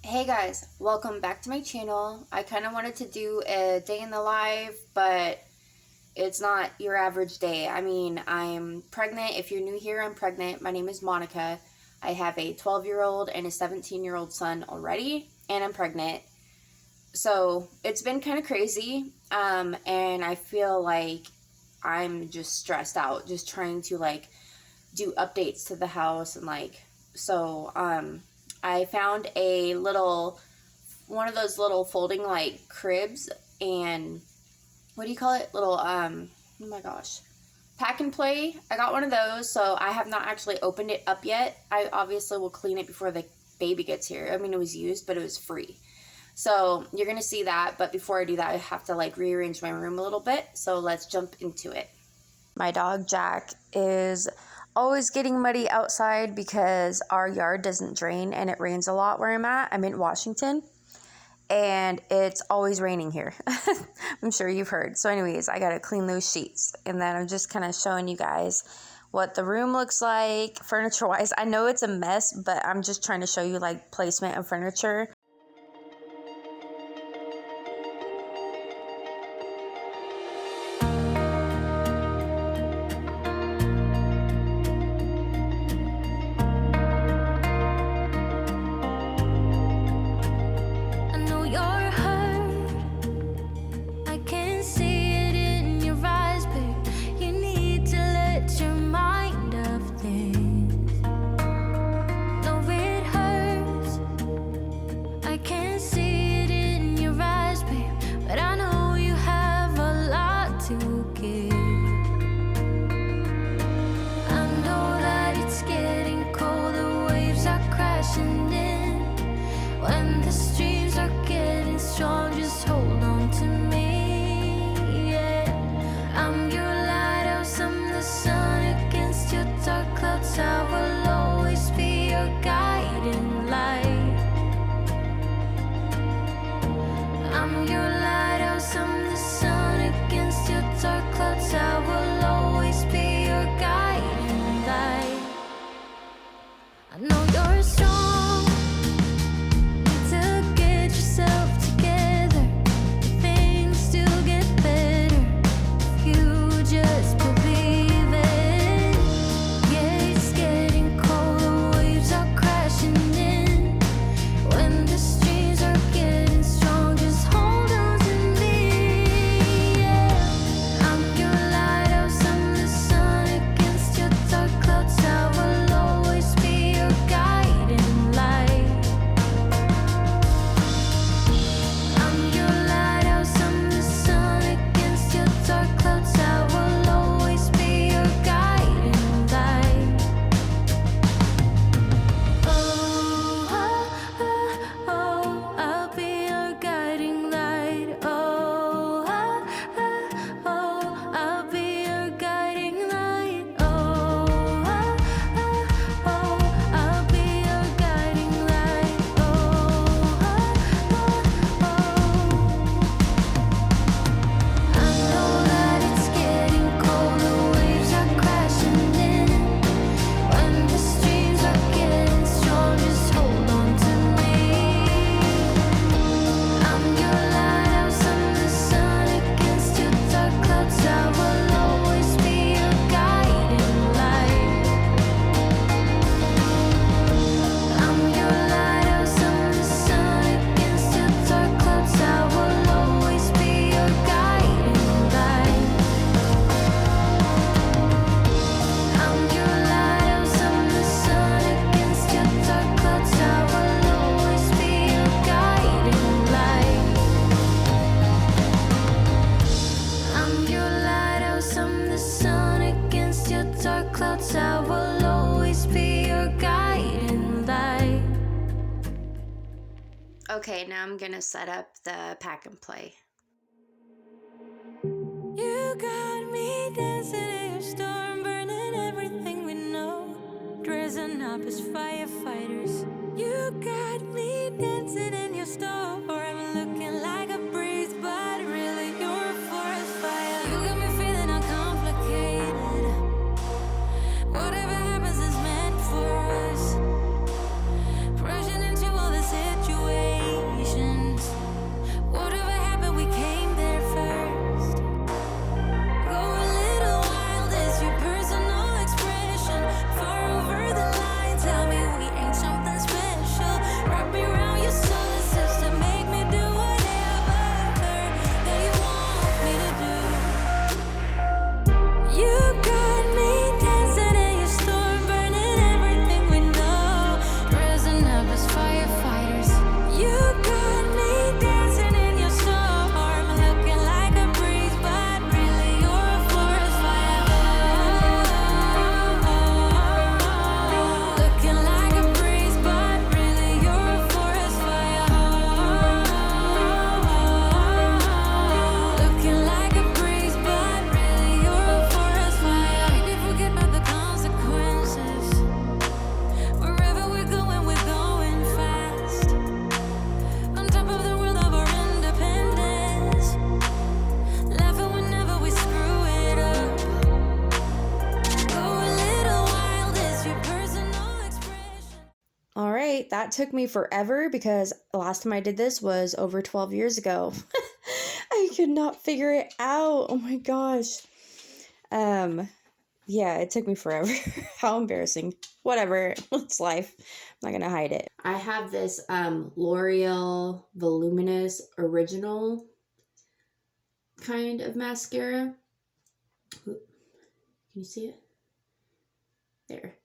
Hey guys, welcome back to my channel. I kind of wanted to do a day in the life, but it's not your average day. I mean, I'm pregnant. If you're new here, I'm pregnant. My name is Monica. I have a 12-year-old and a 17-year-old son already, and I'm pregnant. So it's been kind of crazy, and I feel like I'm just stressed out, just trying to do updates to the house and I found one of those little folding cribs and what do you call it? Oh my gosh, pack and play. I got one of those, so I have not actually opened it up yet. I obviously will clean it before the baby gets here. I mean, it was used, but it was free. So you're going to see that, but before I do that, I have to rearrange my room a little bit. So let's jump into it. My dog Jack is always getting muddy outside because our yard doesn't drain and it rains a lot where I'm at. I'm in Washington and it's always raining here. I'm sure you've heard. So anyways, I got to clean those sheets, and then I'm just kind of showing you guys what the room looks like furniture wise. I know it's a mess, but I'm just trying to show you placement of furniture. Okay, now I'm gonna set up the pack and play. You got me dancing in your storm, burning everything we know, dressing up as firefighters. You got me dancing in your storm, I'm looking like a breeze, but really you're a forest fire. You got me feeling uncomplicated. Whatever happens is meant for us. Rushing into all the situations. that took me forever because the last time I did this was over 12 years ago. I could not figure it out. Oh my gosh. Yeah, it took me forever. How embarrassing. Whatever, it's life. I'm not gonna hide it. I have this L'Oreal Voluminous Original kind of mascara. Can you see it? There.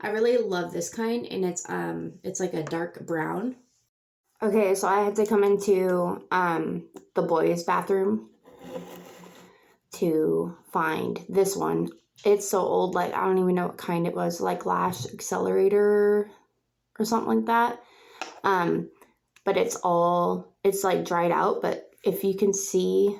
I really love this kind, and it's like a dark brown. Okay, so I had to come into the boys' bathroom to find this one. It's so old, like I don't even know what kind it was, like Lash Accelerator or something like that. But it's like dried out, but if you can see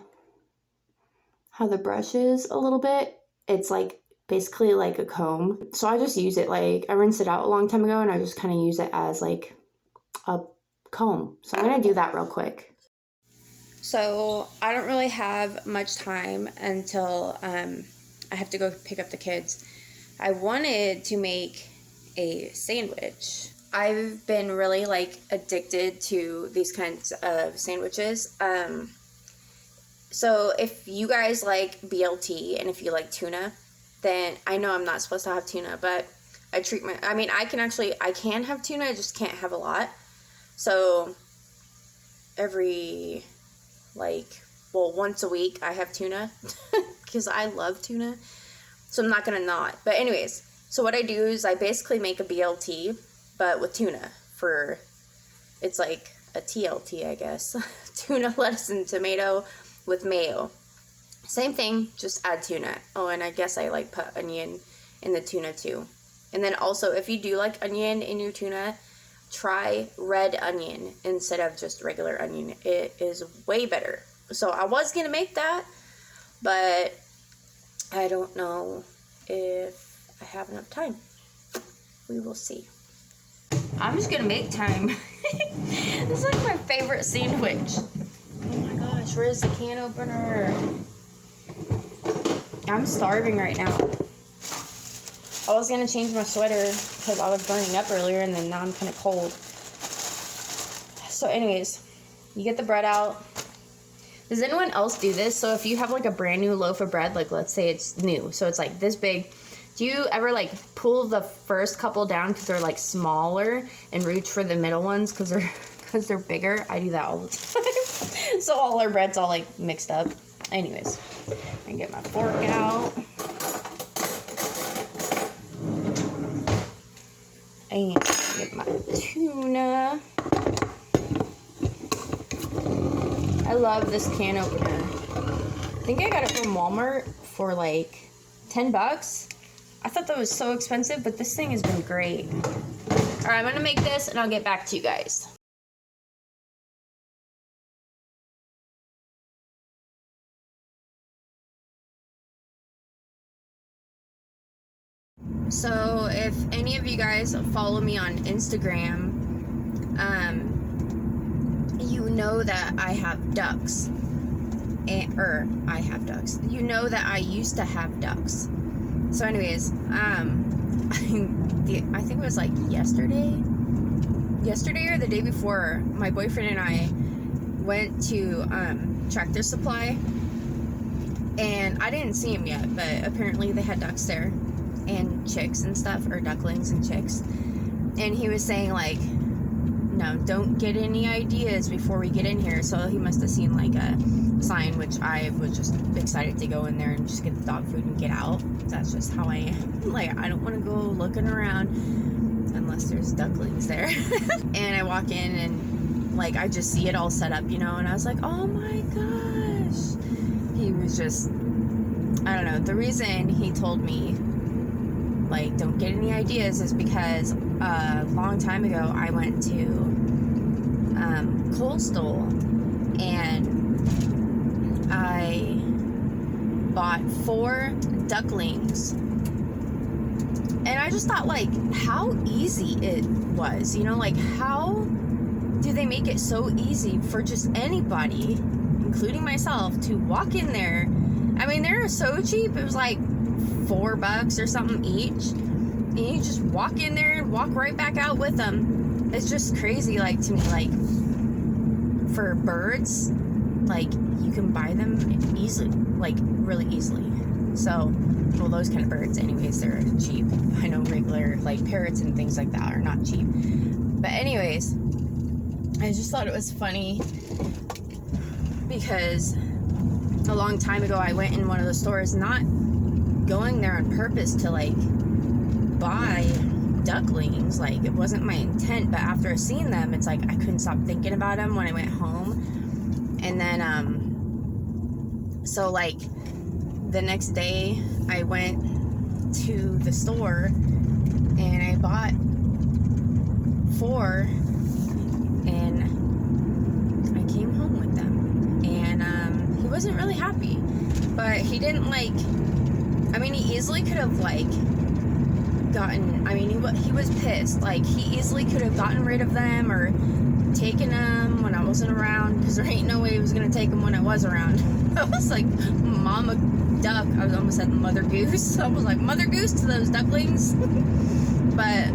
how the brush is a little bit, it's like basically like a comb. So I just use it, like I rinsed it out a long time ago, and I just kind of use it as like a comb. So I'm gonna do that real quick. So I don't really have much time until I have to go pick up the kids. I wanted to make a sandwich. I've been really like addicted to these kinds of sandwiches. So if you guys like BLT and if you like tuna, then I know I'm not supposed to have tuna, but I can have tuna, I just can't have a lot. So once a week I have tuna because I love tuna. So I'm not gonna not. But anyways, so what I do is I basically make a BLT, but with tuna. It's like a TLT, I guess. Tuna, lettuce, and tomato with mayo. Same thing, just add tuna. Oh, and I guess I like put onion in the tuna too. And then also, if you do like onion in your tuna, try red onion instead of just regular onion. It is way better. So I was gonna make that, but I don't know if I have enough time. We will see. I'm just gonna make time. This is like my favorite sandwich. Oh my gosh, where's the can opener? I'm starving right now. I was gonna change my sweater because I was burning up earlier, and then now I'm kind of cold. So anyways, you get the bread out. Does anyone else do this? So if you have like a brand new loaf of bread, like let's say it's new, so it's like this big, do you ever like pull the first couple down because they're like smaller and reach for the middle ones because they're bigger? I do that all the time. So all our bread's all like mixed up. Anyways, I get my fork out. And get my tuna. I love this can opener. I think I got it from Walmart for like 10 bucks. I thought that was so expensive, but this thing has been great. All right, I'm gonna make this and I'll get back to you guys. So if any of you guys follow me on Instagram, you know that I have ducks. I have ducks. You know that I used to have ducks. So anyways, I think it was like yesterday or the day before, my boyfriend and I went to Tractor Supply, and I didn't see him yet, but apparently they had ducks there and chicks and stuff, or ducklings and chicks, and he was saying like, no, don't get any ideas before we get in here. So he must have seen like a sign, which I was just excited to go in there and just get the dog food and get out. That's just how I am. Like, I don't want to go looking around unless there's ducklings there. And I walk in and like I just see it all set up, and I was like, oh my gosh. He was just, I don't know, the reason he told me like don't get any ideas is because a long time ago I went to Coastal and I bought 4 ducklings, and I just thought like how easy it was, like how do they make it so easy for just anybody, including myself, to walk in there. I mean, they're so cheap. It was like $4 or something each, and you just walk in there and walk right back out with them. It's just crazy, like, to me, like, for birds, like, you can buy them easily, like, really easily. So, well, those kind of birds, anyways, they're cheap. I know regular, like, parrots and things like that are not cheap. But anyways, I just thought it was funny because a long time ago I went in one of the stores, not going there on purpose to, like, buy ducklings. Like, it wasn't my intent, but after seeing them, it's like I couldn't stop thinking about them when I went home. And then so, like, the next day I went to the store and I bought 4, and I came home with them, and he wasn't really happy, but he didn't, like, I mean, he easily could have, like, gotten, I mean, he was pissed. Like, he easily could have gotten rid of them or taken them when I wasn't around, because there ain't no way he was going to take them when I was around. I was like Mama Duck. I was almost at Mother Goose. I was like Mother Goose to those ducklings. But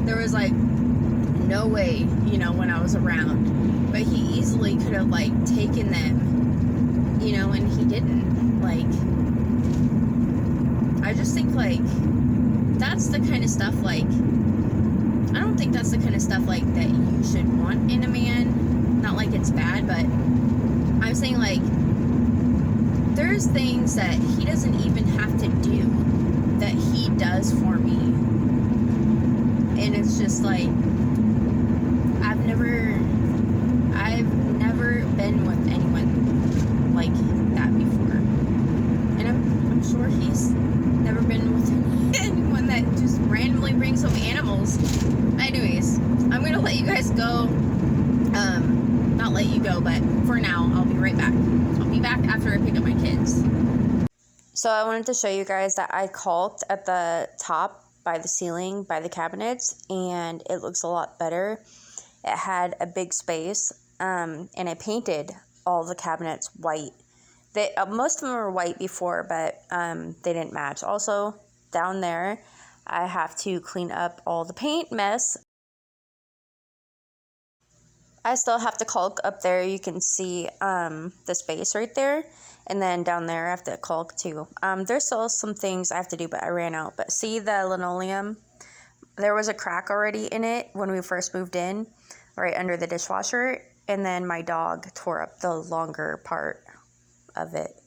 there was, like, no way, you know, when I was around. But he easily could have, like, taken them, you know, and he didn't. Like, I just think, like, that's the kind of stuff, like, I don't think that's the kind of stuff, like, that you should want in a man. Not like it's bad, but I'm saying, like, there's things that he doesn't even have to do that he does for me. And it's just like, I've never been with anyone like that before. And I'm sure he's never been with anyone that just randomly brings home animals. Anyways, I'm gonna let you guys go. Not let you go, but for now, I'll be right back. I'll be back after I pick up my kids. So I wanted to show you guys that I caulked at the top by the ceiling, by the cabinets, and it looks a lot better. It had a big space, and I painted all the cabinets white. Most of them were white before, but they didn't match. Also, down there, I have to clean up all the paint mess. I still have to caulk up there. You can see the space right there. And then down there, I have to caulk too. There's still some things I have to do, but I ran out. But see the linoleum? There was a crack already in it when we first moved in, right under the dishwasher. And then my dog tore up the longer part of it.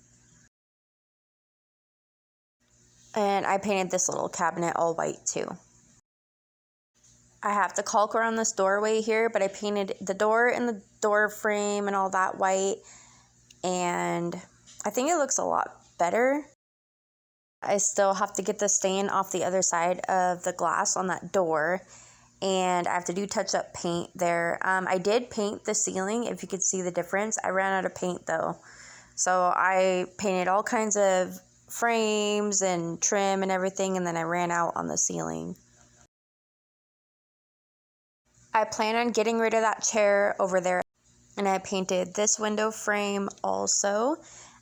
And I painted this little cabinet all white too. I have to caulk around this doorway here, but I painted the door and the door frame and all that white. And I think it looks a lot better. I still have to get the stain off the other side of the glass on that door. And I have to do touch-up paint there. I did paint the ceiling, if you could see the difference. I ran out of paint, though. So I painted all kinds of frames and trim and everything, and then I ran out on the ceiling. I plan on getting rid of that chair over there. And I painted this window frame also.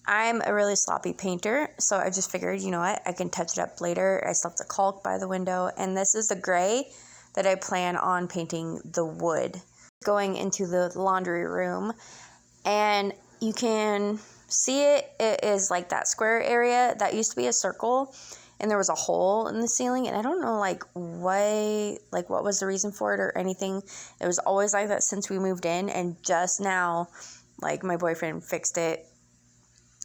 I'm a really sloppy painter, so I just figured, you know what, I can touch it up later. I still have to caulk by the window. And this is the gray that I plan on painting the wood. Going into the laundry room, and you can see it is like that square area that used to be a circle, and there was a hole in the ceiling, and I don't know what was the reason for it or anything. It was always like that since we moved in, and just now, like, my boyfriend fixed it.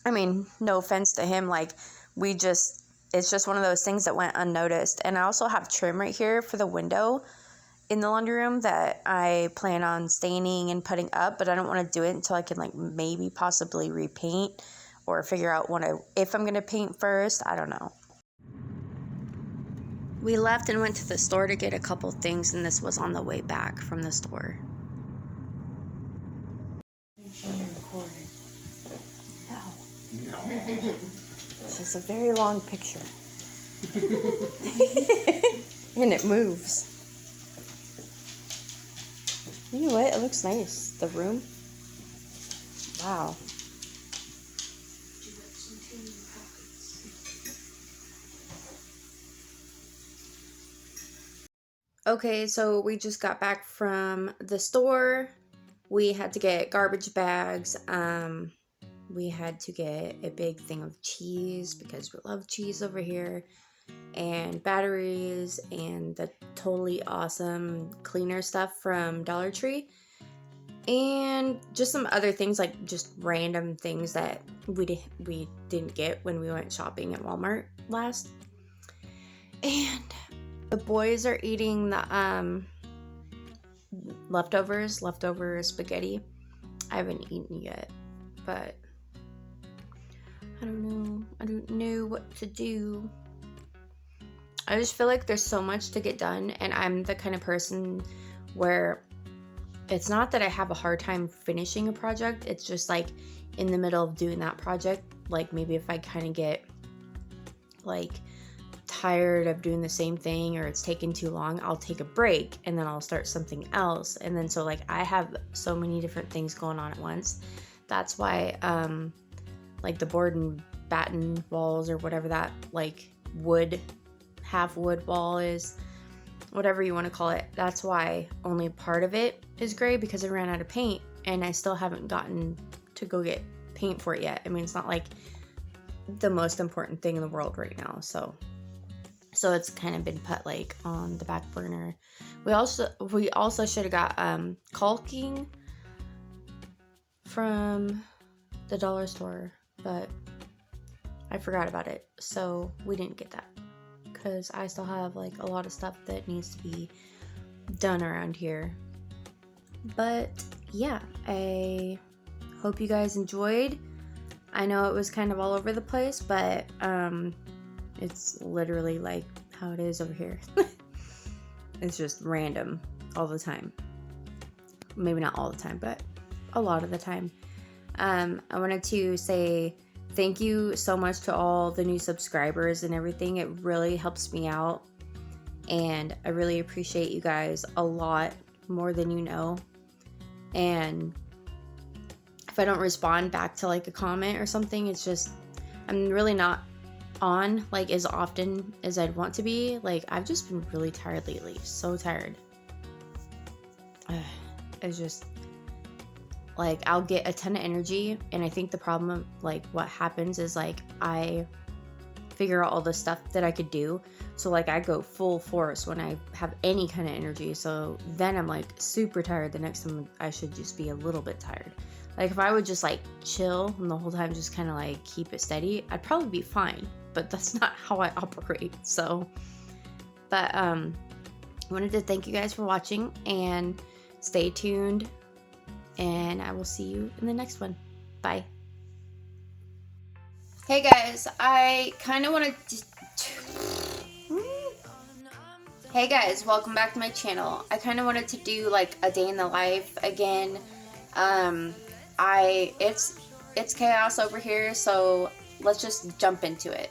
I mean, no offense to him, like, it's just one of those things that went unnoticed. And I also have trim right here for the window in the laundry room that I plan on staining and putting up, but I don't want to do it until I can, like, maybe possibly repaint or figure out if I'm going to paint first. I don't know. We left and went to the store to get a couple things, and this was on the way back from the store. No. This is a very long picture. And it moves. You know what? It looks nice. The room. Wow. Okay, so we just got back from the store. We had to get garbage bags. We had to get a big thing of cheese because we love cheese over here, and batteries, and the totally awesome cleaner stuff from Dollar Tree, and just some other things, like just random things that we didn't get when we went shopping at Walmart last. And the boys are eating the leftover spaghetti. I haven't eaten yet, but I don't know what to do. I just feel like there's so much to get done, and I'm the kind of person where it's not that I have a hard time finishing a project. It's just like in the middle of doing that project, like maybe if I kind of get like tired of doing the same thing or it's taking too long, I'll take a break and then I'll start something else. And then so like I have so many different things going on at once. That's why like the board and batten walls, or whatever that like half wood wall is, whatever you want to call it, that's why only part of it is gray, because I ran out of paint and I still haven't gotten to go get paint for it yet. I mean, it's not like the most important thing in the world right now, so it's kind of been put like on the back burner. We also should have got caulking from the dollar store, but I forgot about it, so we didn't get that because I still have like a lot of stuff that needs to be done around here. But yeah, I hope you guys enjoyed. I know it was kind of all over the place, but it's literally like how it is over here. It's just random all the time. Maybe not all the time, but a lot of the time. I wanted to say thank you so much to all the new subscribers and everything. It really helps me out, and I really appreciate you guys a lot, more than you know. And if I don't respond back to like a comment or something, it's just I'm really not on like as often as I'd want to be. Like I've just been really tired lately, so tired. It's just like I'll get a ton of energy, and I think the problem of like what happens is like I figure out all the stuff that I could do, so like I go full force when I have any kind of energy, so then I'm like super tired the next time I should just be a little bit tired. Like if I would just like chill and the whole time just kind of like keep it steady, I'd probably be fine, but that's not how I operate. So but I wanted to thank you guys for watching, and stay tuned, and I will see you in the next one. Bye. Hey guys, I kind of want to... Hey guys, welcome back to my channel. I kind of wanted to do like a day in the life again. It's chaos over here, so let's just jump into it.